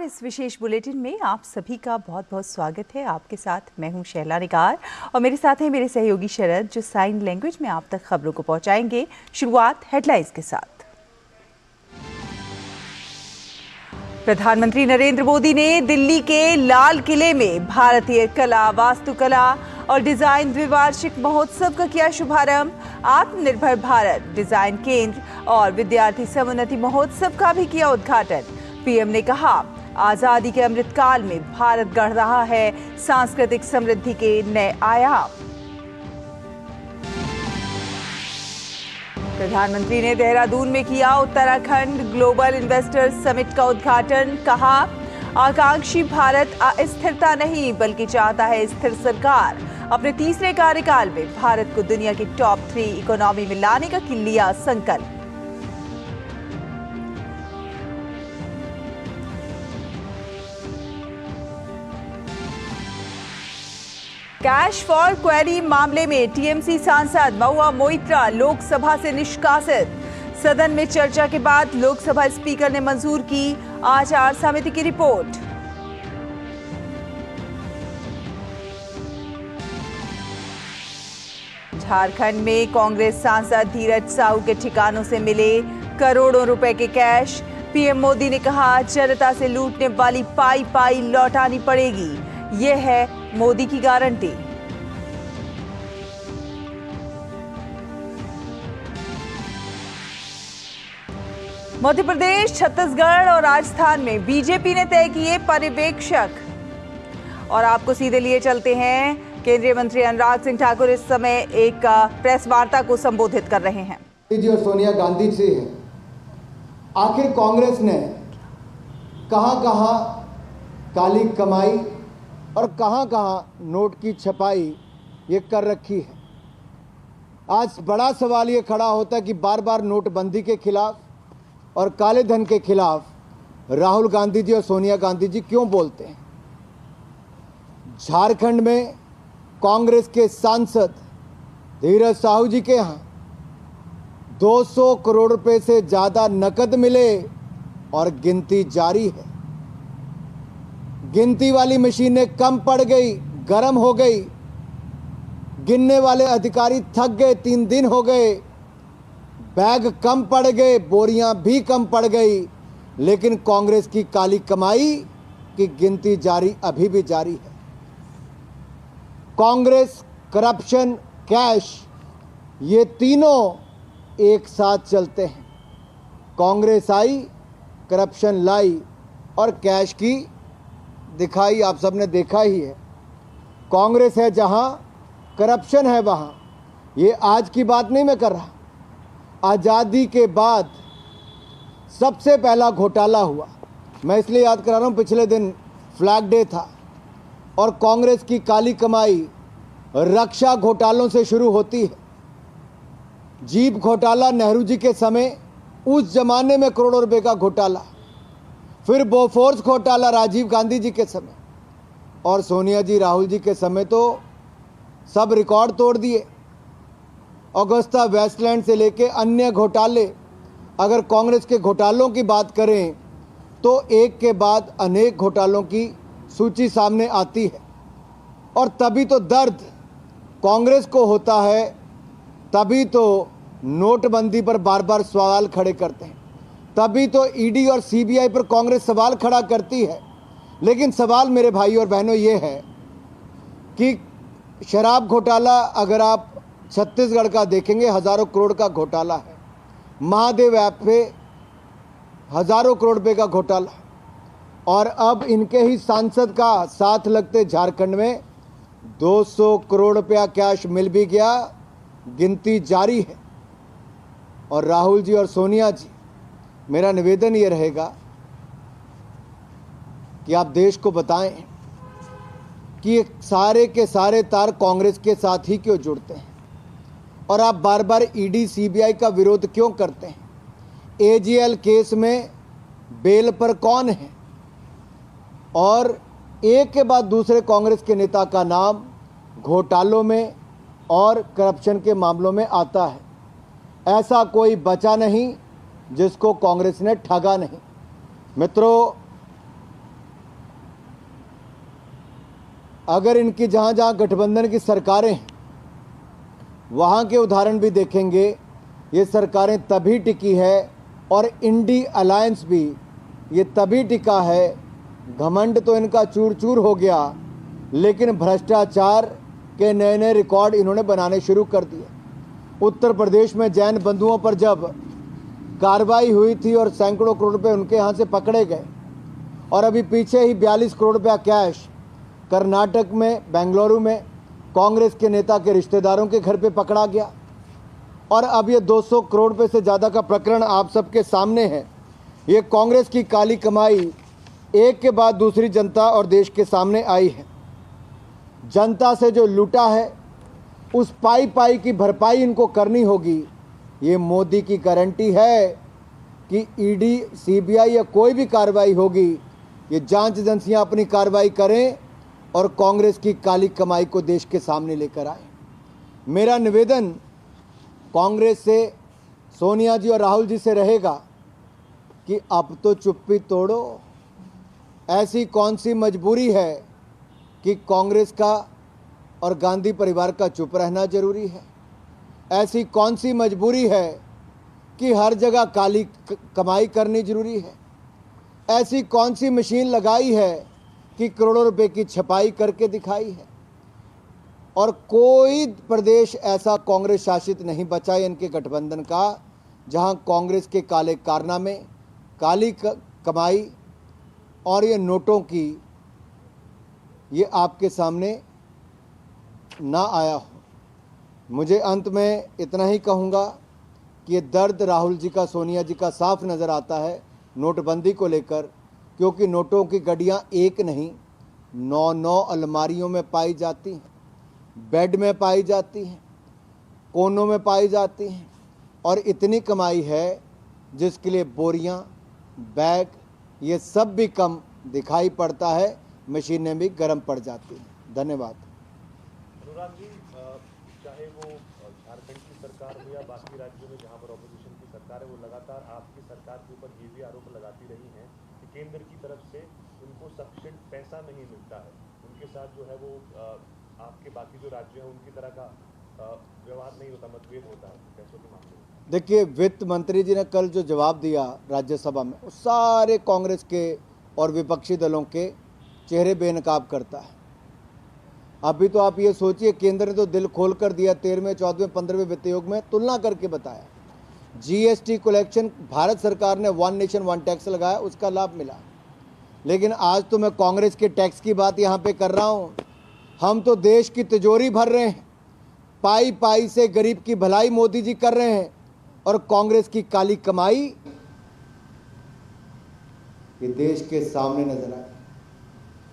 इस विशेष बुलेटिन में आप सभी का बहुत बहुत स्वागत है। आपके साथ मैं हूं शैला निगार और मेरे साथ हैं मेरे सहयोगी शरद, जो साइन लैंग्वेज में आप तक खबरों को पहुंचाएंगे। शुरुआत हेडलाइंस के साथ। प्रधानमंत्री नरेंद्र मोदी ने दिल्ली के लाल किले में भारतीय कला, वास्तुकला और डिजाइन द्विवार्षिक महोत्सव का किया शुभारंभ। आत्मनिर्भर भारत डिजाइन केंद्र और विद्यार्थी समुन्नति महोत्सव का भी किया उद्घाटन। पीएम ने कहा, आजादी के अमृतकाल में भारत गढ़ रहा है सांस्कृतिक समृद्धि के नए आयाम। प्रधानमंत्री ने देहरादून में किया उत्तराखंड ग्लोबल इन्वेस्टर्स समिट का उद्घाटन। कहा, आकांक्षी भारत अस्थिरता नहीं बल्कि चाहता है स्थिर सरकार। अपने तीसरे कार्यकाल में भारत को दुनिया की टॉप 3 इकोनॉमी में लाने का लिया संकल्प। कैश फॉर क्वेरी मामले में टीएमसी सांसद महुआ मोइत्रा लोकसभा से निष्कासित। सदन में चर्चा के बाद लोकसभा स्पीकर ने मंजूर की आचार समिति की रिपोर्ट। झारखंड में कांग्रेस सांसद धीरज साहू के ठिकानों से मिले करोड़ों रुपए के कैश। पीएम मोदी ने कहा, जनता से लूटने वाली पाई पाई लौटानी पड़ेगी, ये है मोदी की गारंटी। मध्य प्रदेश, छत्तीसगढ़ और राजस्थान में बीजेपी ने तय किए पर्यवेक्षक। और आपको सीधे लिए चलते हैं, केंद्रीय मंत्री अनुराग सिंह ठाकुर इस समय एक प्रेस वार्ता को संबोधित कर रहे हैं। जी और सोनिया गांधी से है, आखिर कांग्रेस ने कहां-कहां काली कमाई और कहां-कहां नोट की छपाई ये कर रखी है। आज बड़ा सवाल ये खड़ा होता है कि बार बार नोटबंदी के खिलाफ और काले धन के खिलाफ राहुल गांधी जी और सोनिया गांधी जी क्यों बोलते हैं। झारखंड में कांग्रेस के सांसद धीरज साहू जी के यहाँ 200 करोड़ रुपए से ज़्यादा नकद मिले और गिनती जारी है। गिनती वाली मशीनें कम पड़ गई, गर्म हो गई, गिनने वाले अधिकारी थक गए, 3 दिन हो गए, बैग कम पड़ गए, बोरियां भी कम पड़ गई, लेकिन कांग्रेस की काली कमाई की गिनती जारी अभी भी जारी है। कांग्रेस, करप्शन, कैश, ये तीनों एक साथ चलते हैं। कांग्रेस आई, करप्शन लाई और कैश की दिखाई आप सबने देखा ही है। कांग्रेस है जहां, करप्शन है वहां। ये आज की बात नहीं मैं कर रहा, आज़ादी के बाद सबसे पहला घोटाला हुआ। मैं इसलिए याद करा रहा हूँ, पिछले दिन फ्लैग डे था और कांग्रेस की काली कमाई रक्षा घोटालों से शुरू होती है। जीप घोटाला नेहरू जी के समय, उस जमाने में करोड़ों रुपए का घोटाला, फिर बोफोर्स घोटाला राजीव गांधी जी के समय, और सोनिया जी, राहुल जी के समय तो सब रिकॉर्ड तोड़ दिए। अगुस्ता वेस्टलैंड से लेके अन्य घोटाले, अगर कांग्रेस के घोटालों की बात करें तो एक के बाद अनेक घोटालों की सूची सामने आती है। और तभी तो दर्द कांग्रेस को होता है, तभी तो नोटबंदी पर बार बार सवाल खड़े करते हैं, तभी तो ईडी और सीबीआई पर कांग्रेस सवाल खड़ा करती है। लेकिन सवाल मेरे भाई और बहनों ये है कि शराब घोटाला अगर आप छत्तीसगढ़ का देखेंगे, हज़ारों करोड़ का घोटाला है। महादेव ऐप पे हज़ारों करोड़ रुपए का घोटाला, और अब इनके ही सांसद का साथ लगते झारखंड में 200 करोड़ रुपया कैश मिल भी गया, गिनती जारी है। और राहुल जी और सोनिया जी, मेरा निवेदन ये रहेगा कि आप देश को बताएं कि ये सारे के सारे तार कांग्रेस के साथ ही क्यों जुड़ते हैं, और आप बार बार ईडी सीबीआई का विरोध क्यों करते हैं। एजीएल केस में बेल पर कौन है, और एक के बाद दूसरे कांग्रेस के नेता का नाम घोटालों में और करप्शन के मामलों में आता है। ऐसा कोई बचा नहीं जिसको कांग्रेस ने ठगा नहीं। मित्रों, अगर इनकी जहाँ जहाँ गठबंधन की सरकारें हैं वहाँ के उदाहरण भी देखेंगे, ये सरकारें तभी टिकी है और इंडी अलायंस भी ये तभी टिका है। घमंड तो इनका चूर चूर हो गया, लेकिन भ्रष्टाचार के नए नए रिकॉर्ड इन्होंने बनाने शुरू कर दिए। उत्तर प्रदेश में जैन बंधुओं पर जब कार्रवाई हुई थी और सैकड़ों करोड़ रुपए उनके यहाँ से पकड़े गए, और अभी पीछे ही 42 करोड़ रुपया कैश कर्नाटक में बेंगलुरु में कांग्रेस के नेता के रिश्तेदारों के घर पे पकड़ा गया, और अब ये 200 करोड़ रुपए से ज़्यादा का प्रकरण आप सबके सामने है। ये कांग्रेस की काली कमाई एक के बाद दूसरी जनता और देश के सामने आई है। जनता से जो लूटा है उस पाई पाई की भरपाई इनको करनी होगी। ये मोदी की गारंटी है कि ईडी, सीबीआई या कोई भी कार्रवाई होगी, ये जांच एजेंसियां अपनी कार्रवाई करें और कांग्रेस की काली कमाई को देश के सामने लेकर आए। मेरा निवेदन कांग्रेस से, सोनिया जी और राहुल जी से रहेगा कि अब तो चुप्पी तोड़ो। ऐसी कौन सी मजबूरी है कि कांग्रेस का और गांधी परिवार का चुप रहना जरूरी है? ऐसी कौन सी मजबूरी है कि हर जगह काली कमाई करनी जरूरी है? ऐसी कौन सी मशीन लगाई है कि करोड़ों रुपए की छपाई करके दिखाई है? और कोई प्रदेश ऐसा कांग्रेस शासित नहीं बचा है इनके गठबंधन का जहां कांग्रेस के काले कारनामे, काली कमाई और ये नोटों की ये आपके सामने ना आया हो। मुझे अंत में इतना ही कहूँगा कि ये दर्द राहुल जी का, सोनिया जी का साफ नज़र आता है नोटबंदी को लेकर, क्योंकि नोटों की गड्डियाँ एक नहीं 9 अलमारियों में पाई जाती हैं, बेड में पाई जाती हैं, कोनों में पाई जाती हैं, और इतनी कमाई है जिसके लिए बोरियां, बैग, ये सब भी कम दिखाई पड़ता है, मशीनें भी गर्म पड़ जाती हैं। धन्यवाद। अनुराग जी, चाहे वो झारखंड की सरकार हो या बाकी राज्यों में जहां पर ऑपोजिशन की सरकार है, वो लगातार आपकी सरकार के ऊपर ये भी आरोप लगाती रही हैं कि केंद्र की तरफ से उनको सफिशिएंट पैसा नहीं मिलता है, उनके साथ जो है वो आपके बाकी जो राज्य हैं उनकी तरह का व्यवहार नहीं होता, मतभेद होता है पैसों के मामले में। देखिए, वित्त मंत्री जी ने कल जो जवाब दिया राज्यसभा में, वो सारे कांग्रेस के और विपक्षी दलों के चेहरे बेनकाब करता है। अभी तो आप ये सोचिए, केंद्र ने तो दिल खोल कर दिया, 13वें, 14वें, 15वें वित्त आयोग में तुलना करके बताया। जीएसटी कलेक्शन भारत सरकार ने वन नेशन वन टैक्स लगाया, उसका लाभ मिला। लेकिन आज तो मैं कांग्रेस के टैक्स की बात यहाँ पे कर रहा हूँ। हम तो देश की तिजोरी भर रहे हैं, पाई पाई से गरीब की भलाई मोदी जी कर रहे हैं, और कांग्रेस की काली कमाई ये देश के सामने नजर आए।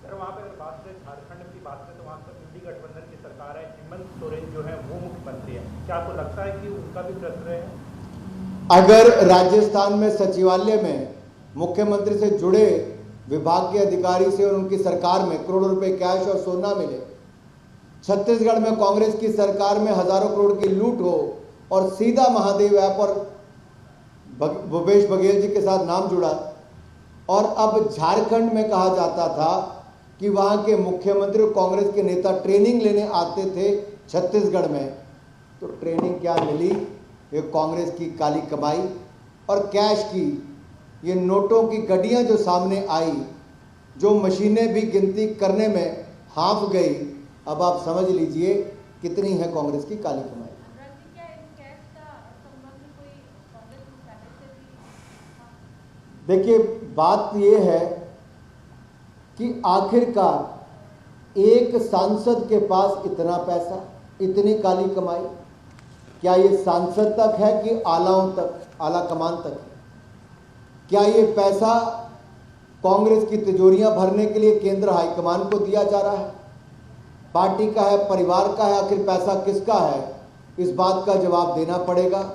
सर, वहाँ पे अगर बात करें झारखंड की बात करें तो वहाँ पर इंडी गठबंधन की सरकार है, हेमंत सोरेन जो है वो मुख्यमंत्री है। क्या आपको लगता है कि उनका भी प्रश्रय है? अगर राजस्थान में सचिवालय में मुख्यमंत्री से जुड़े विभाग के अधिकारी से और उनकी सरकार में करोड़ों रुपए कैश और सोना मिले, छत्तीसगढ़ में कांग्रेस की सरकार में हजारों करोड़ की लूट हो और सीधा महादेव ऐप और भूपेश बघेल जी के साथ नाम जुड़ा, और अब झारखंड में कहा जाता था कि वहां के मुख्यमंत्री और कांग्रेस के नेता ट्रेनिंग लेने आते थे छत्तीसगढ़ में, तो ट्रेनिंग क्या मिली? ये कांग्रेस की काली कमाई और कैश की ये नोटों की गड्डियां जो सामने आई, जो मशीनें भी गिनती करने में हाँफ गई। अब आप समझ लीजिए कितनी है कांग्रेस की काली कमाई। देखिए, बात ये है कि आखिरकार एक सांसद के पास इतना पैसा, इतनी काली कमाई, क्या ये सांसद तक है कि आलाओं तक, आला कमान तक है? क्या ये पैसा कांग्रेस की तिजोरियां भरने के लिए केंद्र हाईकमान को दिया जा रहा है? पार्टी का है, परिवार का है? आखिर पैसा किसका है? इस बात का जवाब देना पड़ेगा।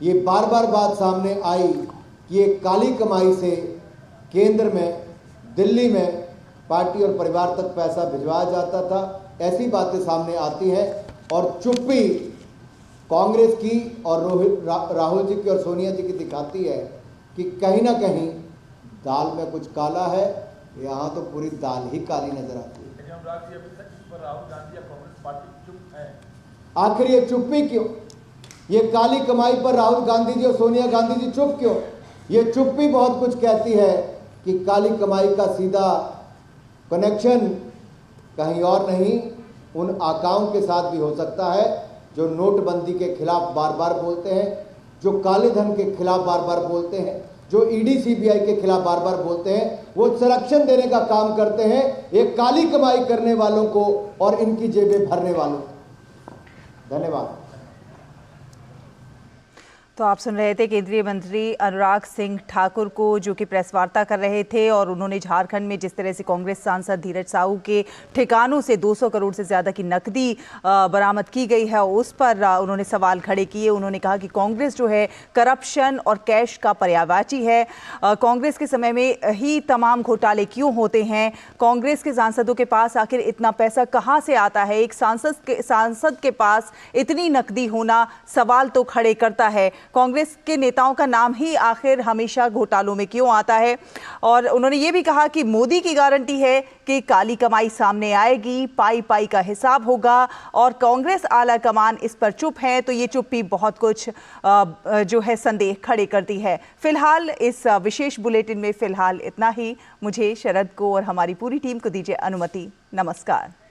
ये बार बार बात सामने आई कि ये काली कमाई से केंद्र में, दिल्ली में पार्टी और परिवार तक पैसा भिजवाया जाता था। ऐसी बातें सामने आती हैं और चुप्पी कांग्रेस की और राहुल जी की और सोनिया जी की दिखाती है कि कहीं ना कहीं दाल में कुछ काला है। यहाँ तो पूरी दाल ही काली नजर आती है। अनुराग जी, अभी तक इस पर राहुल गांधी या कांग्रेस पार्टी चुप है। आखिर ये चुप्पी क्यों? ये काली कमाई पर राहुल गांधी जी और सोनिया गांधी जी चुप क्यों? ये चुप्पी बहुत कुछ कहती है कि काली कमाई का सीधा कनेक्शन कहीं और नहीं, उन आकाओं के साथ भी हो सकता है जो नोटबंदी के खिलाफ बार बार बोलते हैं, जो काले धन के खिलाफ बार बार बोलते हैं, जो ईडी सीबीआई के खिलाफ बार बार बोलते हैं। वो संरक्षण देने का काम करते हैं एक काली कमाई करने वालों को और इनकी जेबें भरने वालों को। धन्यवाद। तो आप सुन रहे थे केंद्रीय मंत्री अनुराग सिंह ठाकुर को, जो कि प्रेस वार्ता कर रहे थे, और उन्होंने झारखंड में जिस तरह से कांग्रेस सांसद धीरज साहू के ठिकानों से 200 करोड़ से ज़्यादा की नकदी बरामद की गई है, उस पर उन्होंने सवाल खड़े किए। उन्होंने कहा कि कांग्रेस जो है करप्शन और कैश का पर्यायवाची है। कांग्रेस के समय में ही तमाम घोटाले क्यों होते हैं? कांग्रेस के सांसदों के पास आखिर इतना पैसा कहाँ से आता है? एक सांसद के पास इतनी नकदी होना सवाल तो खड़े करता है। कांग्रेस के नेताओं का नाम ही आखिर हमेशा घोटालों में क्यों आता है? और उन्होंने ये भी कहा कि मोदी की गारंटी है कि काली कमाई सामने आएगी, पाई पाई का हिसाब होगा, और कांग्रेस आला कमान इस पर चुप है। तो ये चुप्पी बहुत कुछ जो है संदेह खड़े करती है। फिलहाल इस विशेष बुलेटिन में फिलहाल इतना ही। मुझे, शरद को और हमारी पूरी टीम को दीजिए अनुमति। नमस्कार।